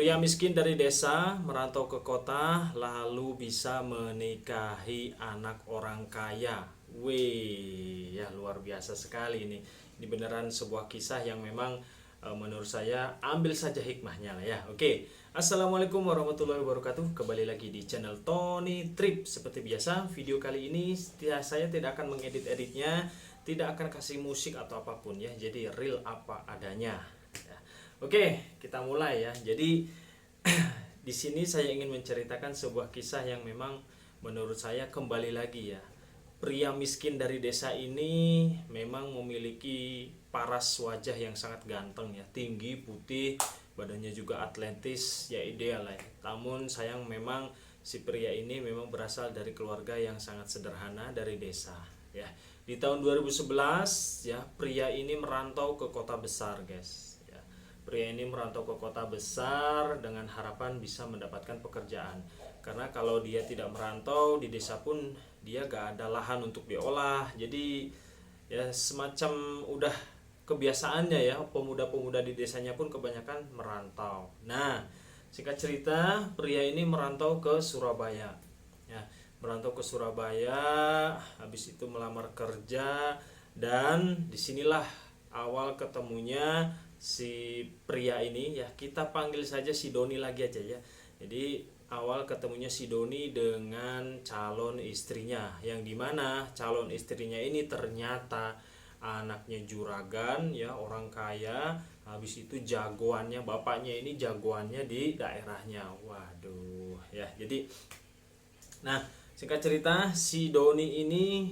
Pria miskin dari desa merantau ke kota lalu bisa menikahi anak orang kaya. Wih, ya luar biasa sekali ini. Ini beneran sebuah kisah yang memang menurut saya ambil saja hikmahnya lah ya. Oke. Assalamualaikum warahmatullahi wabarakatuh. Kembali lagi di channel Tony Trip. Seperti biasa, video kali ini saya tidak akan mengedit-editnya, tidak akan kasih musik atau apapun ya. Jadi real apa adanya. Ya. Oke, kita mulai ya. Jadi di sini saya ingin menceritakan sebuah kisah yang memang menurut saya kembali lagi ya. Pria miskin dari desa ini memang memiliki paras wajah yang sangat ganteng ya, tinggi, putih, badannya juga atletis, ya ideal lah ya. Namun sayang memang si pria ini memang berasal dari keluarga yang sangat sederhana dari desa ya. Di tahun 2011 ya, pria ini merantau ke kota besar, guys. Pria ini merantau ke kota besar dengan harapan bisa mendapatkan pekerjaan. Karena kalau dia tidak merantau di desa pun dia gak ada lahan untuk diolah. Jadi ya semacam udah kebiasaannya ya, pemuda-pemuda di desanya pun kebanyakan merantau. Nah, singkat cerita, pria ini merantau ke Surabaya. Ya, merantau ke Surabaya, habis itu melamar kerja, dan disinilah awal ketemunya si pria ini ya, kita panggil saja si Doni lagi aja ya. Jadi awal ketemunya si Doni dengan calon istrinya, yang dimana calon istrinya ini ternyata anaknya juragan ya, orang kaya. Habis itu jagoannya, bapaknya ini jagoannya di daerahnya. Waduh ya. Jadi nah, singkat cerita, si Doni ini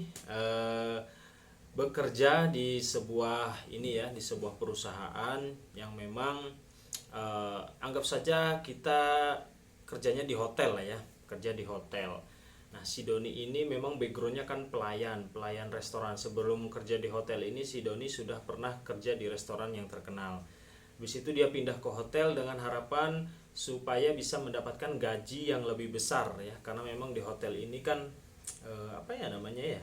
bekerja di sebuah ini ya, di sebuah perusahaan yang memang anggap saja kita kerjanya di hotel lah ya, kerja di hotel. Nah, si Doni ini memang backgroundnya kan pelayan restoran. Sebelum kerja di hotel ini, si Doni sudah pernah kerja di restoran yang terkenal. Habis itu dia pindah ke hotel dengan harapan supaya bisa mendapatkan gaji yang lebih besar ya, karena memang di hotel ini kan apa ya namanya ya,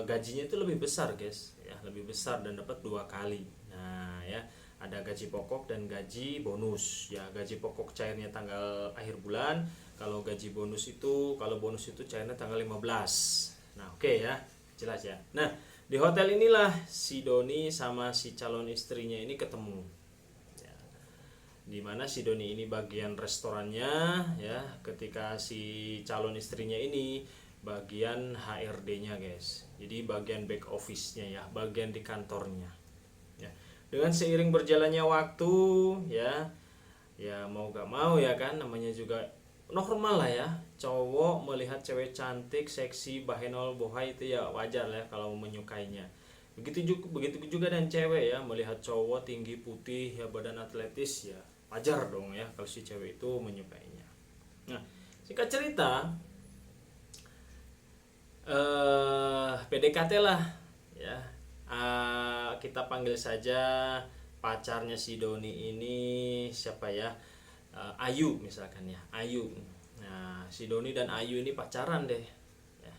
gajinya itu lebih besar, guys ya, lebih besar dan dapat 2 kali. Nah ya, ada gaji pokok dan gaji bonus ya. Gaji pokok cairnya tanggal akhir bulan, kalau gaji bonus itu, kalau bonus itu cairnya tanggal 15. Nah oke ya, jelas ya. Nah, di hotel inilah si Doni sama si calon istrinya ini ketemu ya, dimana si Doni ini bagian restorannya ya, ketika si calon istrinya ini bagian HRD-nya, guys. Jadi bagian back office-nya ya, bagian di kantornya. Ya. Dengan seiring berjalannya waktu ya, ya mau gak mau ya kan, namanya juga normal lah ya. Cowok melihat cewek cantik, seksi, bahenol, bohai itu ya wajar lah ya kalau menyukainya. Begitu juga dan cewek ya, melihat cowok tinggi, putih, ya badan atletis ya wajar dong ya kalau si cewek itu menyukainya. Nah, singkat cerita, PDKT lah ya. Kita panggil saja pacarnya si Doni ini siapa ya, Ayu misalkan ya, Ayu. Nah, si Doni dan Ayu ini pacaran deh ya.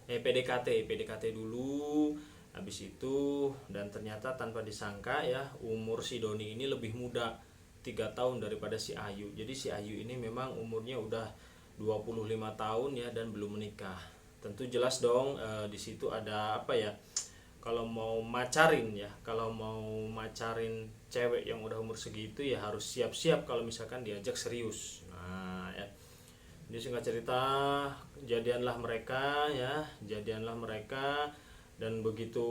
PDKT dulu. Habis itu, dan ternyata tanpa disangka ya, umur si Doni ini lebih muda 3 tahun daripada si Ayu. Jadi si Ayu ini memang umurnya udah 25 tahun ya, dan belum menikah. Tentu jelas dong, di situ ada apa ya, kalau mau macarin ya, kalau mau macarin cewek yang udah umur segitu ya harus siap-siap kalau misalkan diajak serius. Nah ya, jadi singkat cerita, jadianlah mereka ya, jadianlah mereka. Dan begitu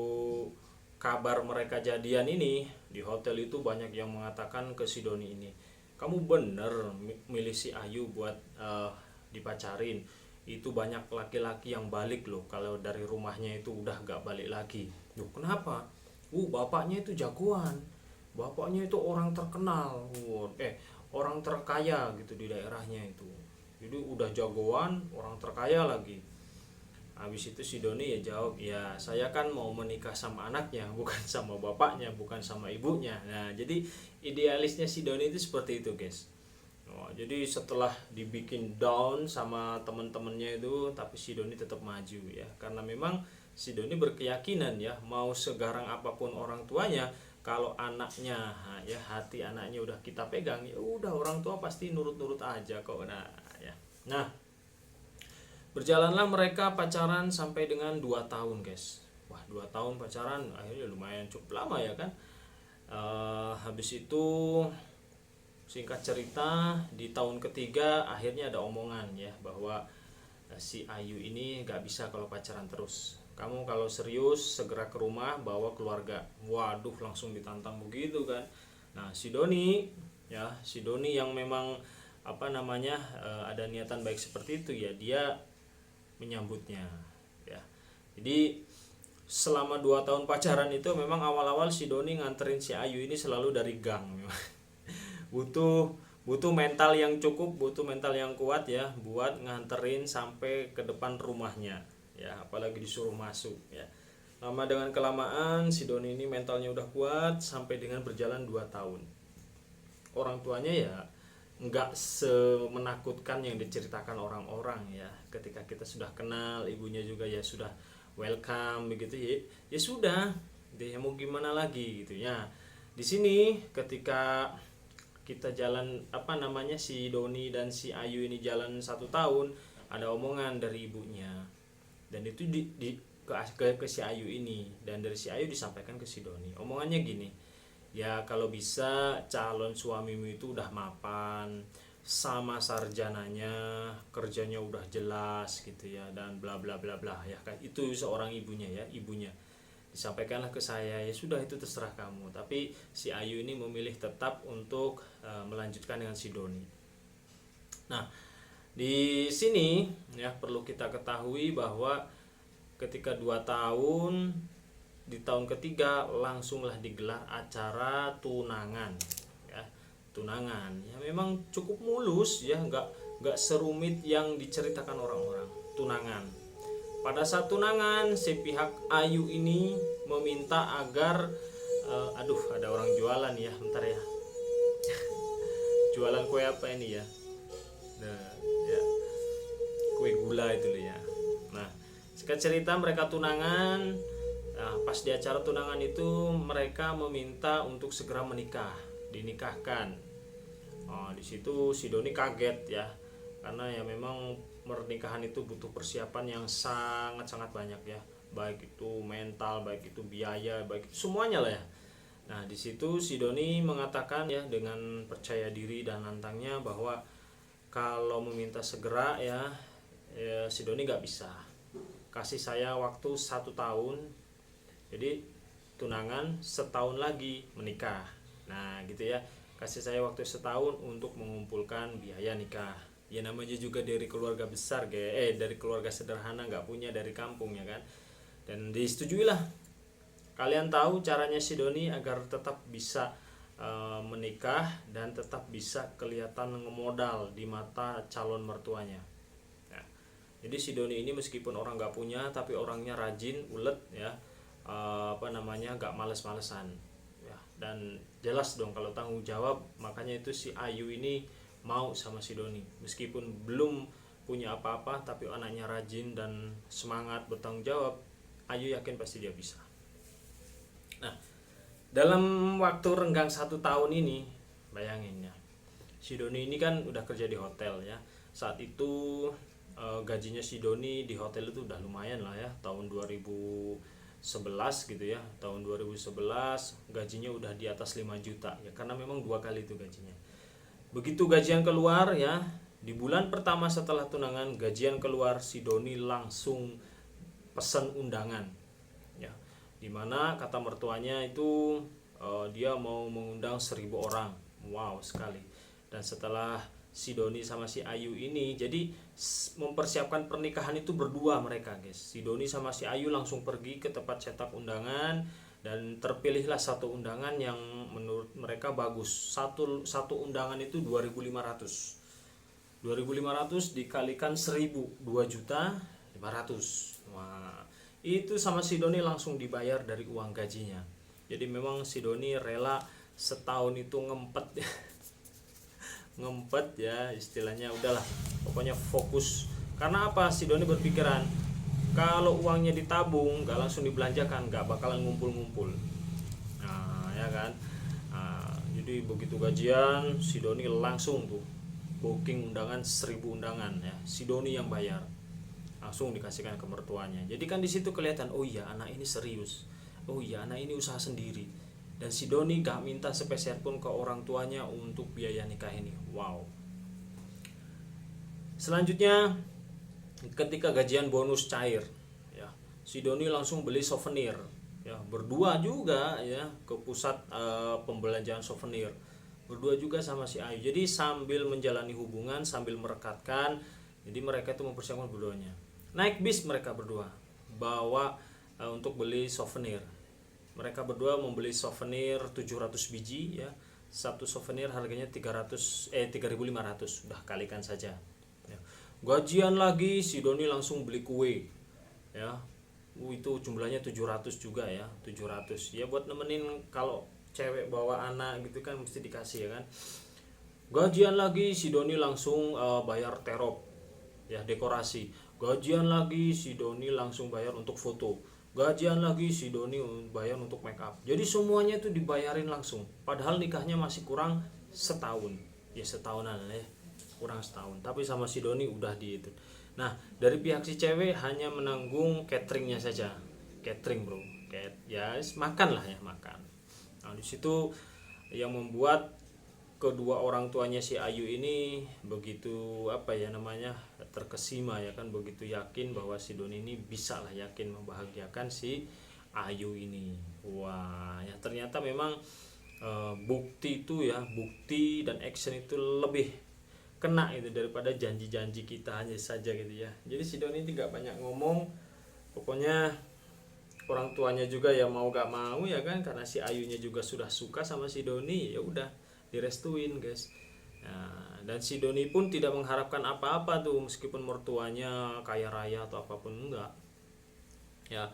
kabar mereka jadian ini, di hotel itu banyak yang mengatakan ke si Doni ini, kamu bener milih si Ayu buat dipacarin. Itu banyak laki-laki yang balik loh kalau dari rumahnya itu udah gak balik lagi. Loh kenapa? Bapaknya itu jagoan, bapaknya itu orang terkenal, orang terkaya gitu di daerahnya itu. Jadi udah jagoan, orang terkaya lagi. Habis itu si Doni ya jawab, ya saya kan mau menikah sama anaknya, bukan sama bapaknya, bukan sama ibunya. Nah jadi idealisnya si Doni itu seperti itu, guys. Jadi setelah dibikin down sama teman-temannya itu, tapi si Doni tetap maju ya, karena memang si Doni berkeyakinan ya, mau segarang apapun orang tuanya, kalau anaknya ya hati anaknya udah kita pegang, ya udah orang tua pasti nurut-nurut aja kok. Nah ya, nah berjalanlah mereka pacaran sampai dengan 2 tahun guys. Wah, 2 tahun pacaran akhirnya lumayan cukup lama ya kan. Habis itu singkat cerita di tahun ketiga akhirnya ada omongan ya bahwa si Ayu ini gak bisa kalau pacaran terus. Kamu kalau serius segera ke rumah bawa keluarga. Waduh, langsung ditantang begitu kan. Nah si Doni ya, si Doni yang memang ada niatan baik seperti itu ya, dia menyambutnya ya. Jadi selama 2 tahun pacaran itu memang awal-awal si Doni nganterin si Ayu ini selalu dari gang. butuh mental yang cukup, butuh mental yang kuat ya buat nganterin sampai ke depan rumahnya ya, apalagi disuruh masuk ya. Lama dengan kelamaan si Doni ini mentalnya udah kuat sampai dengan berjalan 2 tahun. Orang tuanya ya nggak semenakutkan yang diceritakan orang-orang ya. Ketika kita sudah kenal, ibunya juga ya sudah welcome begitu ya. Ya sudah, dia mau gimana lagi gitu ya. Di sini ketika kita jalan si Doni dan si Ayu ini jalan 1 tahun, ada omongan dari ibunya dan itu ke si Ayu ini, dan dari si Ayu disampaikan ke si Doni. Omongannya gini, ya kalau bisa calon suamimu itu udah mapan, sama sarjananya, kerjanya udah jelas gitu ya, dan bla bla bla bla ya kan. Itu seorang ibunya ya, ibunya disampaikanlah ke saya. Ya sudah, itu terserah kamu. Tapi si Ayu ini memilih tetap untuk melanjutkan dengan si Doni. Nah di sini ya perlu kita ketahui bahwa ketika 2 tahun, di tahun ketiga langsunglah digelar acara tunangan ya. Tunangan ya memang cukup mulus ya, nggak serumit yang diceritakan orang-orang. Tunangan, pada saat tunangan si pihak Ayu ini meminta agar ada orang jualan ya, bentar ya. Jualan kue apa ini ya? Nah, ya. Kue gula itu loh ya. Nah, singkat cerita mereka tunangan. Nah, pas di acara tunangan itu mereka meminta untuk segera menikah, dinikahkan. Di situ si Doni kaget ya, karena ya memang pernikahan itu butuh persiapan yang sangat-sangat banyak ya, baik itu mental, baik itu biaya, baik itu semuanya lah ya. Nah di situ si Doni mengatakan ya dengan percaya diri dan lantangnya bahwa kalau meminta segera ya si Doni nggak bisa, kasih saya waktu 1 tahun. Jadi tunangan, setahun lagi menikah. Nah gitu ya, kasih saya waktu 1 tahun untuk mengumpulkan biaya nikah. Ya namanya juga dari keluarga besar dari keluarga sederhana, nggak punya dari kampung ya kan. Dan disetujuilah. Kalian tahu caranya si Doni agar tetap bisa menikah dan tetap bisa kelihatan ngemodal di mata calon mertuanya ya. Jadi si Doni ini meskipun orang nggak punya, tapi orangnya rajin, ulet ya, nggak males-malesan ya. Dan jelas dong kalau tanggung jawab, makanya itu si Ayu ini mau sama si Doni meskipun belum punya apa-apa, tapi anaknya rajin dan semangat bertanggung jawab. Ayu yakin pasti dia bisa. Nah dalam waktu renggang 1 tahun ini, bayangin ya, si Doni ini kan udah kerja di hotel ya. Saat itu gajinya si Doni di hotel itu udah lumayan lah ya, tahun 2011 gitu ya. Tahun 2011 gajinya udah di atas 5 juta ya, karena memang 2 kali itu gajinya. Begitu gajian keluar ya, di bulan pertama setelah tunangan, gajian keluar, si Doni langsung pesan undangan ya, dimana kata mertuanya itu dia mau mengundang 1000 orang. Wow sekali. Dan setelah si Doni sama si Ayu ini jadi mempersiapkan pernikahan itu berdua mereka guys, si Doni sama si Ayu langsung pergi ke tempat cetak undangan, dan terpilihlah 1 undangan yang menurut mereka bagus. Satu undangan itu 2.500 dikalikan 1000, 2.500.000. Wah, itu sama si Doni langsung dibayar dari uang gajinya. Jadi memang si Doni rela setahun itu ngempet ngempet ya istilahnya, udahlah pokoknya fokus. Karena apa, si Doni berpikiran kalau uangnya ditabung, nggak langsung dibelanjakan, nggak bakalan ngumpul-ngumpul. Nah ya kan. Jadi begitu gajian, si Doni langsung tuh booking undangan 1000 undangan ya. Si Doni yang bayar, langsung dikasihkan ke mertuanya. Jadi kan di situ kelihatan, oh iya anak ini serius, oh iya anak ini usaha sendiri. Dan si Doni gak minta sepeser pun ke orang tuanya untuk biaya nikah ini. Wow. Selanjutnya, ketika gajian bonus cair ya, si Doni langsung beli souvenir ya, berdua juga ya ke pusat pembelanjaan souvenir, berdua juga sama si Ayu. Jadi sambil menjalani hubungan sambil merekatkan, jadi mereka itu mempersiapkan berduanya. Naik bis mereka berdua bawa untuk beli souvenir. Mereka berdua membeli souvenir 700 biji ya. Satu souvenir harganya 3.500, udah kalikan saja ya. Gajian lagi si Doni langsung beli kue ya. Itu jumlahnya 700 juga ya, 700 ya, buat nemenin kalau cewek bawa anak gitu kan mesti dikasih ya kan. Gajian lagi si Doni langsung bayar terop ya, dekorasi. Gajian lagi si Doni langsung bayar untuk foto. Gajian lagi si Doni bayar untuk make up. Jadi semuanya itu dibayarin langsung. Padahal nikahnya masih kurang setahun. Ya setahunan ya, kurang setahun. Tapi sama si Doni udah di itu. Nah, dari pihak si cewek hanya menanggung cateringnya saja. Catering, bro. Ya, makan lah ya, makan. Nah, di situ yang membuat kedua orang tuanya si Ayu ini begitu terkesima ya kan, begitu yakin bahwa si Doni ini bisa lah, yakin membahagiakan si Ayu ini. Wah, ya ternyata memang bukti dan action itu lebih kena itu daripada janji-janji kita hanya saja gitu ya. Jadi si Doni ini gak banyak ngomong, pokoknya orang tuanya juga ya mau gak mau ya kan, karena si Ayunya juga sudah suka sama si Doni, ya udah direstuin guys. Nah, dan si Doni pun tidak mengharapkan apa-apa tuh, meskipun mertuanya kaya raya atau apapun, enggak ya.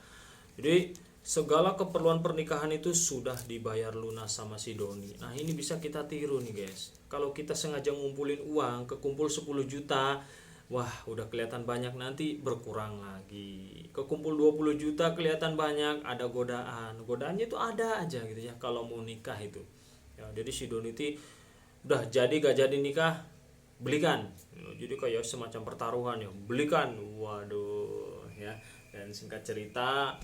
Jadi segala keperluan pernikahan itu sudah dibayar lunas sama si Doni. Nah ini bisa kita tiru nih guys. Kalau kita sengaja ngumpulin uang, kekumpul 10 juta, wah udah kelihatan banyak, nanti berkurang lagi. Kekumpul 20 juta kelihatan banyak, ada godaan. Godaannya itu ada aja gitu ya kalau mau nikah itu. Ya, jadi si Doni itu udah jadi gak jadi nikah, belikan. Jadi kayak semacam pertaruhan ya, belikan. Waduh ya. Dan singkat cerita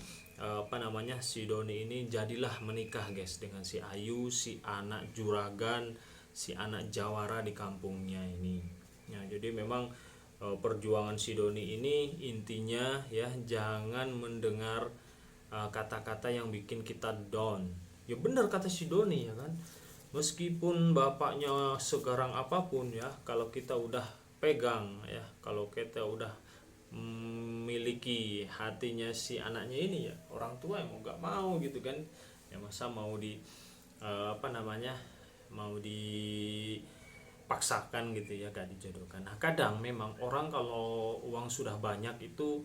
si Doni ini jadilah menikah guys dengan si Ayu, si anak juragan, si anak jawara di kampungnya ini ya. Jadi memang perjuangan si Doni ini intinya ya, jangan mendengar kata-kata yang bikin kita down. Ya benar kata si Doni ya kan, meskipun bapaknya segarang apapun ya, kalau kita udah pegang ya, kalau kita udah memiliki hatinya si anaknya ini ya, orang tua yang mau gak mau gitu kan ya, masa mau mau dipaksakan gitu ya, gak dijodohkan. Nah kadang memang orang kalau uang sudah banyak itu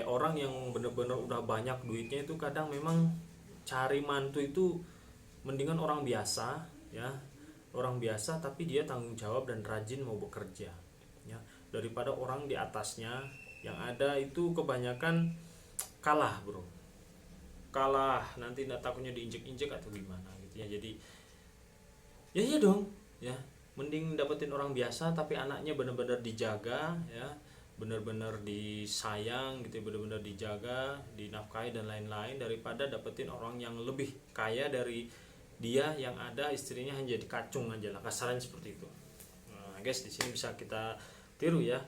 orang yang bener-bener udah banyak duitnya itu kadang memang cari mantu itu mendingan orang biasa ya, orang biasa tapi dia tanggung jawab dan rajin mau bekerja ya, daripada orang di atasnya yang ada itu kebanyakan kalah bro, kalah nanti takutnya diinjek-injek atau gimana gitu ya. Jadi ya iya dong ya, mending dapetin orang biasa tapi anaknya benar-benar dijaga ya, benar-benar disayang gitu, benar-benar dijaga, dinafkahi dan lain-lain, daripada dapetin orang yang lebih kaya dari dia, yang ada istrinya hanya jadi kacung aja lah, kasarannya seperti itu. Nah guys, di sini bisa kita tiru ya,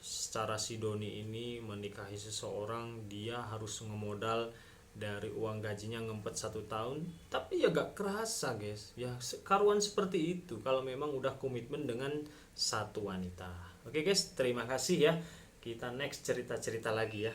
secara si Doni ini menikahi seseorang, dia harus ngemodal dari uang gajinya ngempet 1 tahun, tapi ya gak kerasa guys ya, karuan seperti itu kalau memang udah komitmen dengan satu wanita. Oke guys, terima kasih ya, kita next cerita-cerita lagi ya.